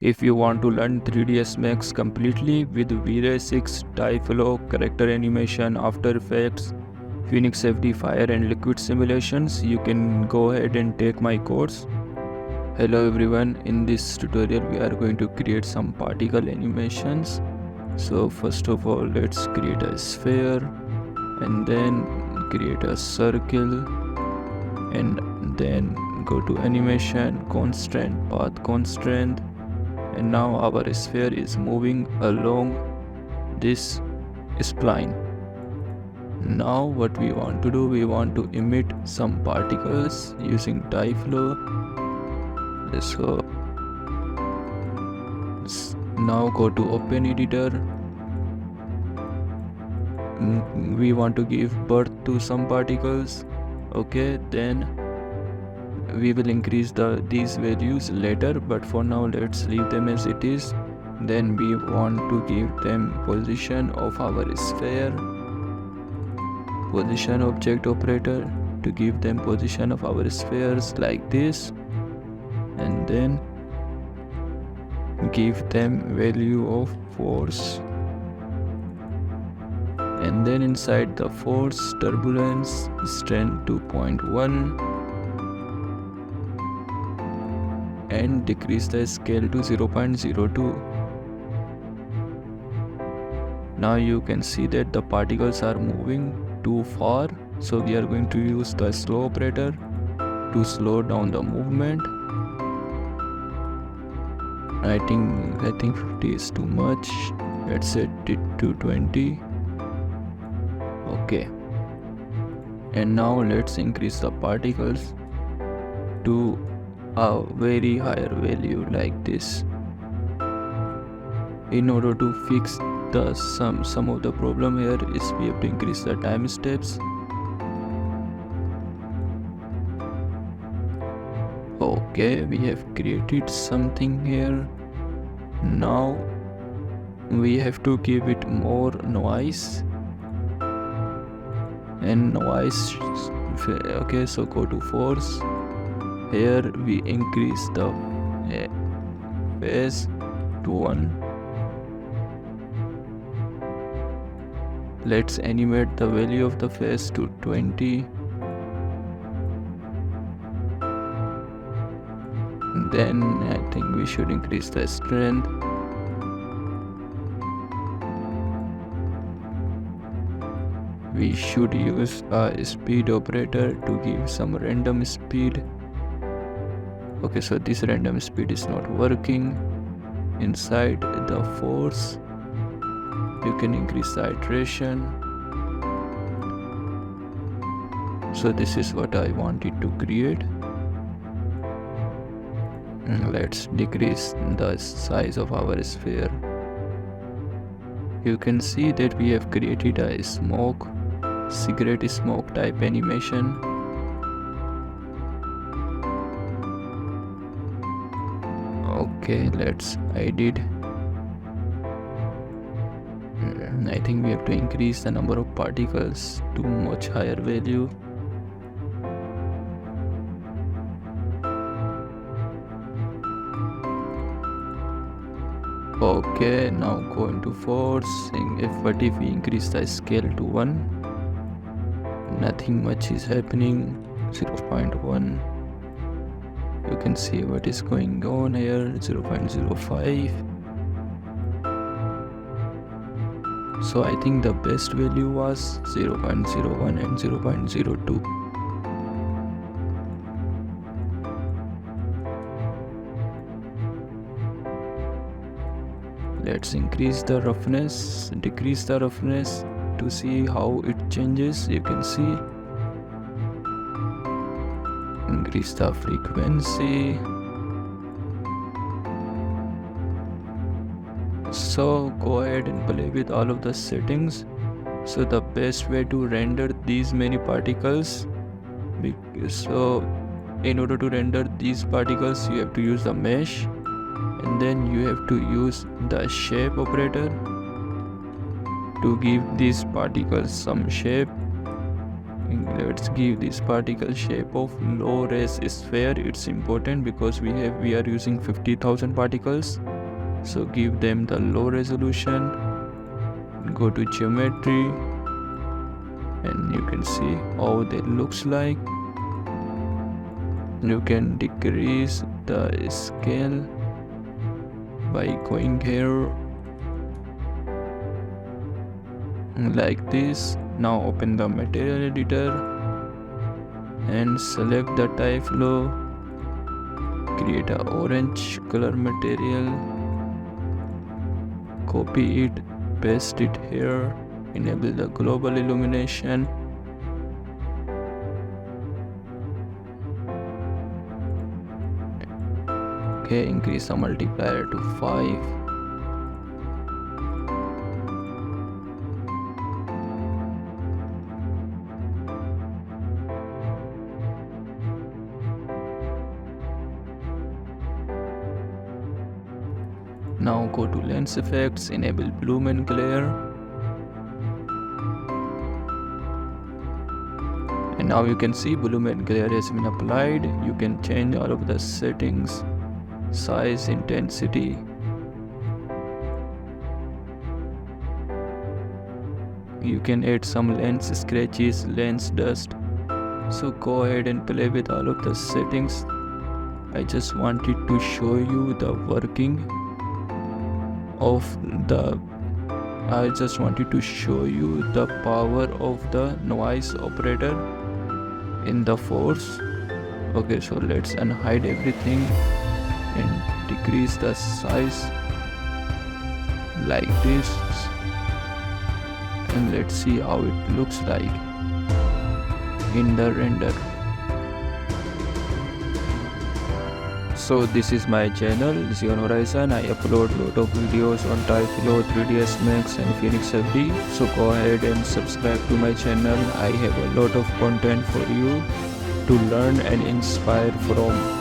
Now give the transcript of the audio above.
If you want to learn 3dsMax completely with V-Ray 6, Tyflow, character animation, After Effects, Phoenix FD Fire and liquid simulations, you can go ahead and take my course. Hello everyone, in this tutorial we are going to create some particle animations. So first of all, let's create a sphere and then create a circle and then go to animation, constraint, path constraint, and now our sphere is moving along this spline. Now what we want to do, we want to emit some particles using Tyflow. So now go to open editor. We want to give birth to some particles. Okay, then we will increase these values later, but for now let's leave them as it is. Then we want to give them position of our sphere, position object operator to give them position of our spheres like this, and then give them value of force, and then inside the force, turbulence strength 2.1 and decrease the scale to 0.02. Now you can see that the particles are moving too far, so we are going to use the slow operator to slow down the movement. I think 50 is too much. Let's set it to 20. Okay, and now let's increase the particles to a very higher value like this. In order to fix the some of the problem here is we have to increase the time steps. Okay, we have created something here. Now we have to give it more noise and noise. Okay, so go to force. Here we increase the phase to 1. Let's animate the value of the phase to 20. Then I think we should increase the strength. We should use a speed operator to give some random speed. Okay, so this random speed is not working. Inside the force, you can increase the iteration. So this is what I wanted to create. Let's decrease the size of our sphere. You can see that we have created a cigarette smoke type animation. Okay, let's edit. I think we have to increase the number of particles to much higher value. Okay, now go into force. But if we increase the scale to 1, nothing much is happening. 0.1. You can see what is going on here. 0.05. So I think the best value was 0.01 and 0.02. Let's increase the roughness, decrease the roughness to see how it changes. You can see. Increase the frequency. So go ahead and play with all of the settings. So the best way to render these many particles, so in order to render these particles you have to use the mesh, and then you have to use the shape operator to give these particles some shape. Let's give this particle shape of low res sphere. It's important because we are using 50,000 particles. So give them the low resolution, go to geometry, and you can see how they looks like. You can decrease the scale by going here like this. Now open the material editor and select the Tyflow. Create a orange color material, copy it, paste it here, enable the global illumination. Okay, increase the multiplier to 5. Now go to lens effects, enable bloom and glare. And now you can see bloom and glare has been applied. You can change all of the settings, size, intensity. You can add some lens scratches, lens dust. So go ahead and play with all of the settings. I just wanted to show you the working of the power of the noise operator in the force. Okay, so let's unhide everything and decrease the size like this, and let's see how it looks like in the render. So this is my channel, Zeon Horizon. I upload lot of videos on Tyflow, 3DsMax and Phoenix FD. So go ahead and subscribe to my channel. I have a lot of content for you to learn and inspire from.